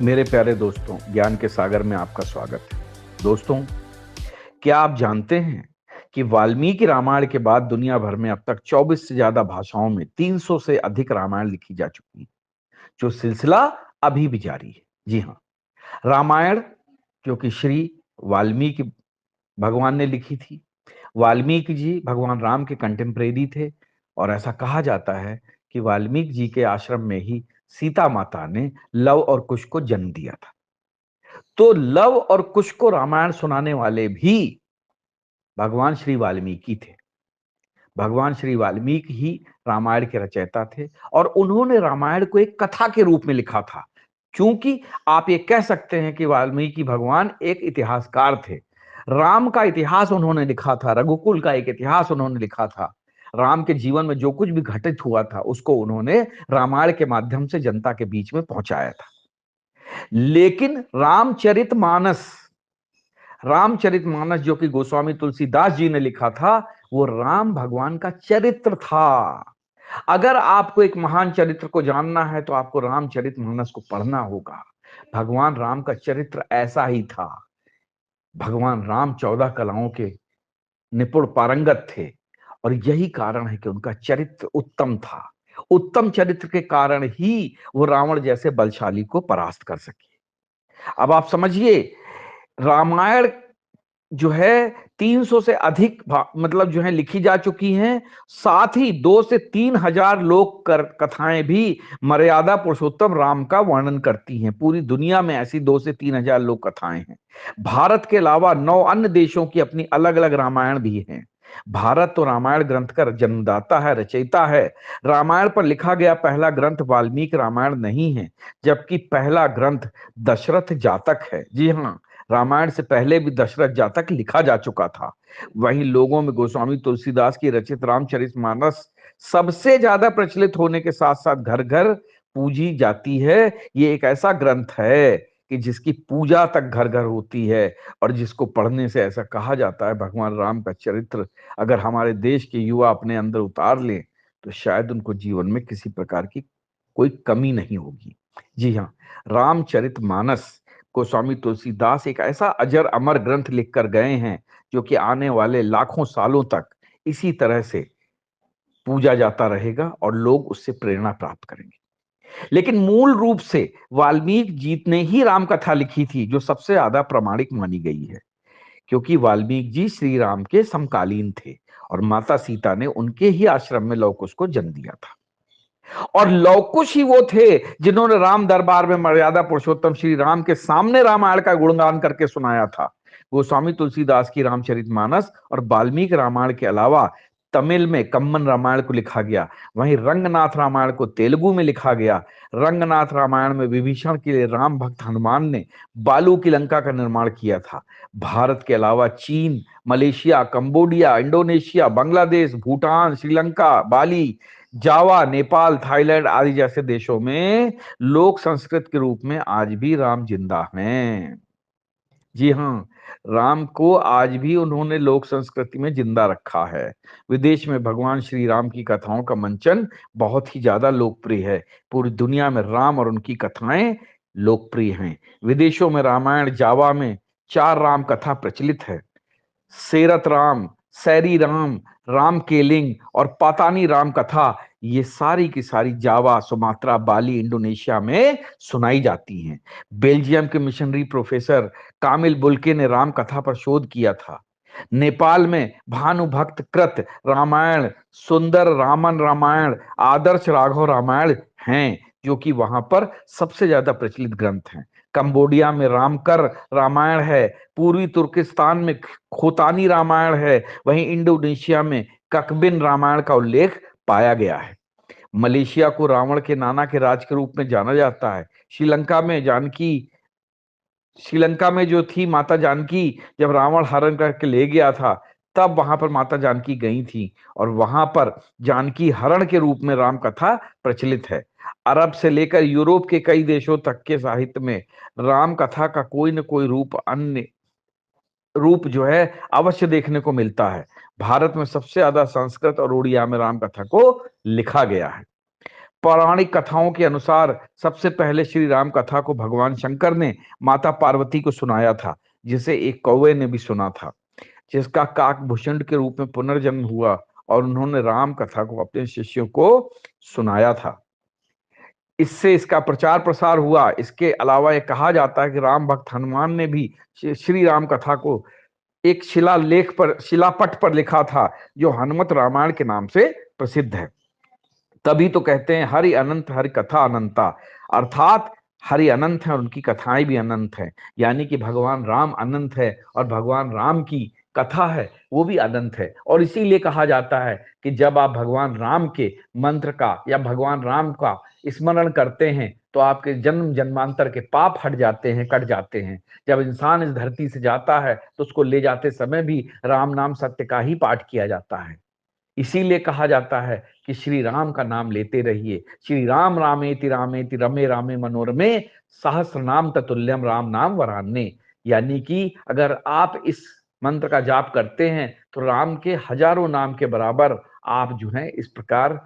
मेरे प्यारे दोस्तों, ज्ञान के सागर में आपका स्वागत है। दोस्तों, क्या आप जानते हैं कि वाल्मीकि रामायण के बाद दुनिया भर में अब तक 24 से ज्यादा भाषाओं में 300 से अधिक रामायण लिखी जा चुकी है, जो सिलसिला अभी भी जारी है। जी हाँ, रामायण क्योंकि श्री वाल्मीकि भगवान ने लिखी थी। वाल्मीकि जी भगवान राम के कंटेम्परेरी थे और ऐसा कहा जाता है कि वाल्मीकि जी के आश्रम में ही सीता माता ने लव और कुश को जन्म दिया था। तो लव और कुश को रामायण सुनाने वाले भी भगवान श्री वाल्मीकि थे। भगवान श्री वाल्मीकि ही रामायण के रचयिता थे और उन्होंने रामायण को एक कथा के रूप में लिखा था। क्योंकि आप ये कह सकते हैं कि वाल्मीकि भगवान एक इतिहासकार थे। राम का इतिहास उन्होंने लिखा था, रघुकुल का एक इतिहास उन्होंने लिखा था। राम के जीवन में जो कुछ भी घटित हुआ था उसको उन्होंने रामायण के माध्यम से जनता के बीच में पहुंचाया था। लेकिन रामचरितमानस जो कि गोस्वामी तुलसीदास जी ने लिखा था, वो राम भगवान का चरित्र था। अगर आपको एक महान चरित्र को जानना है तो आपको रामचरितमानस को पढ़ना होगा। भगवान राम का चरित्र ऐसा ही था। भगवान राम 14 कलाओं के निपुण पारंगत थे और यही कारण है कि उनका चरित्र उत्तम था। उत्तम चरित्र के कारण ही वो रावण जैसे बलशाली को परास्त कर सके। अब आप समझिए, रामायण जो है 300 से अधिक मतलब जो है लिखी जा चुकी हैं। साथ ही 2 से 3 हजार लोक कथाएं भी मर्यादा पुरुषोत्तम राम का वर्णन करती हैं। पूरी दुनिया में ऐसी 2 से 3 हजार लोक कथाएं हैं। भारत के अलावा 9 अन्य देशों की अपनी अलग अलग रामायण भी हैं। भारत तो रामायण ग्रंथ का जन्मदाता है, रचयिता है। रामायण पर लिखा गया पहला ग्रंथ वाल्मीकि रामायण नहीं है, जबकि पहला ग्रंथ दशरथ जातक है। जी हाँ, रामायण से पहले भी दशरथ जातक लिखा जा चुका था। वहीं लोगों में गोस्वामी तुलसीदास की रचित रामचरितमानस सबसे ज्यादा प्रचलित होने के साथ साथ घर घर पूजी जाती है। ये एक ऐसा ग्रंथ है कि जिसकी पूजा तक घर घर होती है और जिसको पढ़ने से ऐसा कहा जाता है भगवान राम का चरित्र अगर हमारे देश के युवा अपने अंदर उतार लें तो शायद उनको जीवन में किसी प्रकार की कोई कमी नहीं होगी। जी हाँ, रामचरितमानस को स्वामी तुलसीदास एक ऐसा अजर अमर ग्रंथ लिखकर गए हैं जो कि आने वाले लाखों सालों तक इसी तरह से पूजा जाता रहेगा और लोग उससे प्रेरणा प्राप्त करेंगे। लेकिन मूल रूप से वाल्मीकि जी ने ही राम कथा लिखी थी, जो सबसे ज्यादा प्रामाणिक मानी गई है, क्योंकि वाल्मीकि जी श्री राम के समकालीन थे और माता सीता ने उनके ही आश्रम में लव कुश को जन्म दिया था। और लवकुश ही वो थे जिन्होंने राम दरबार में मर्यादा पुरुषोत्तम श्री राम के सामने रामायण का गुणगान करके सुनाया था। गोस्वामी तुलसीदास की रामचरितमानस और वाल्मीकि रामायण के अलावा तमिल में कम्मन रामायण को लिखा गया। वहीं रंगनाथ रामायण को तेलुगु में लिखा गया। रंगनाथ रामायण में विभीषण के लिए राम भक्त हनुमान ने बालू की लंका का निर्माण किया था। भारत के अलावा चीन, Malaysia, Cambodia, Indonesia, Bangladesh, Bhutan, Sri Lanka, Bali, Java, Nepal, Thailand आदि जैसे देशों में लोक संस्कृत के रूप में आज भी राम जिंदा हैं। जी हाँ, राम को आज भी उन्होंने लोक संस्कृति में जिंदा रखा है। विदेश में भगवान श्री राम की कथाओं का मंचन बहुत ही ज्यादा लोकप्रिय है। पूरी दुनिया में राम और उनकी कथाएं लोकप्रिय हैं। विदेशों में रामायण जावा में 4 राम कथा प्रचलित है। सेरत राम, सैरी राम, राम केलिंग और पातानी राम कथा, ये सारी की सारी जावा, सुमात्रा, बाली, इंडोनेशिया में सुनाई जाती हैं। बेल्जियम के मिशनरी प्रोफेसर कामिल बुल्के ने राम कथा पर शोध किया था। नेपाल में भानुभक्त कृत रामायण, सुंदर रामन रामायण, आदर्श राघव रामायण हैं, जो कि वहां पर सबसे ज्यादा प्रचलित ग्रंथ हैं। कंबोडिया में रामकर रामायण है। पूर्वी तुर्किस्तान में खोतानी रामायण है। वहीं इंडोनेशिया में ककबिन रामायण का उल्लेख पाया गया है। मलेशिया को रावण के नाना के राज के रूप में जाना जाता है। श्रीलंका में जो थी माता जानकी, जब रावण हरण करके ले गया था तब वहां पर माता जानकी गई थी और वहां पर जानकी हरण के रूप में राम कथा प्रचलित है। अरब से लेकर यूरोप के कई देशों तक के साहित्य में राम कथा का कोई न कोई अन्य रूप जो है अवश्य देखने को मिलता है। भारत में सबसे ज्यादा संस्कृत और उड़िया में राम कथा को लिखा गया है। पौराणिक कथाओं के अनुसार सबसे पहले श्री राम कथा को भगवान शंकर ने माता पार्वती को सुनाया था, जिसे एक कौवे ने भी सुना था, जिसका काकभूषण के रूप में पुनर्जन्म हुआ और उन्होंने राम कथा को अपने शिष्यों को सुनाया था। इससे इसका प्रचार प्रसार हुआ। इसके अलावा यह कहा जाता है कि राम भक्त हनुमान ने भी श्री राम कथा को एक शिलापट पर लिखा था, जो हनुमत रामायण के नाम से प्रसिद्ध है। तभी तो कहते हैं हरि अनंत हरि कथा अनंता, अर्थात हरि अनंत है और उनकी कथाएं भी अनंत हैं। यानी कि भगवान राम अनंत है और भगवान राम की कथा है वो भी अनंत है। और इसीलिए कहा जाता है कि जब आप भगवान राम के मंत्र का या भगवान राम का स्मरण करते हैं तो आपके जन्म जन्मांतर के पाप हट जाते हैं, कट जाते हैं। जब इंसान इस धरती से जाता है तो उसको ले जाते समय भी राम नाम सत्य का ही पाठ किया जाता है। इसीलिए कहा जाता है कि श्री राम का नाम लेते रहिए। श्री राम रामेति रमे रामे मनोरमे सहस्र नाम ततुल्यम राम नाम वरान्ने। यानी कि अगर आप इस मंत्र का जाप करते हैं तो राम के हजारों नाम के बराबर आप जो है इस प्रकार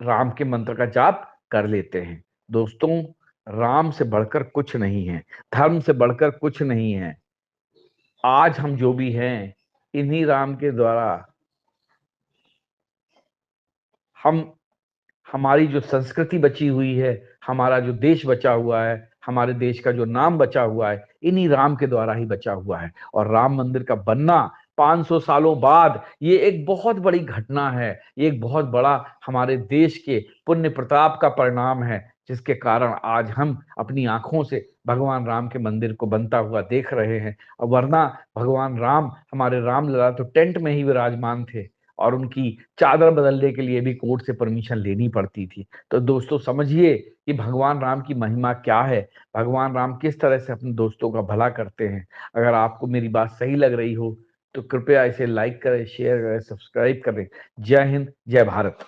राम के मंत्र का जाप कर लेते हैं। दोस्तों, राम से बढ़कर कुछ नहीं है, धर्म से बढ़कर कुछ नहीं है। आज हम जो भी हैं इन्हीं राम के द्वारा हम हमारी जो संस्कृति बची हुई है, हमारा जो देश बचा हुआ है, हमारे देश का जो नाम बचा हुआ है, इन्हीं राम के द्वारा ही बचा हुआ है। और राम मंदिर का बनना 500 सालों बाद ये एक बहुत बड़ी घटना है, ये एक बहुत बड़ा हमारे देश के पुण्य प्रताप का परिणाम है, जिसके कारण आज हम अपनी आंखों से भगवान राम के मंदिर को बनता हुआ देख रहे हैं। और वरना भगवान राम, हमारे रामलला तो टेंट में ही विराजमान थे और उनकी चादर बदलने के लिए भी कोर्ट से परमिशन लेनी पड़ती थी। तो दोस्तों समझिए कि भगवान राम की महिमा क्या है, भगवान राम किस तरह से अपने दोस्तों का भला करते हैं। अगर आपको मेरी बात सही लग रही हो तो कृपया इसे लाइक करें, शेयर करें, सब्सक्राइब करें। जय हिंद, जय भारत।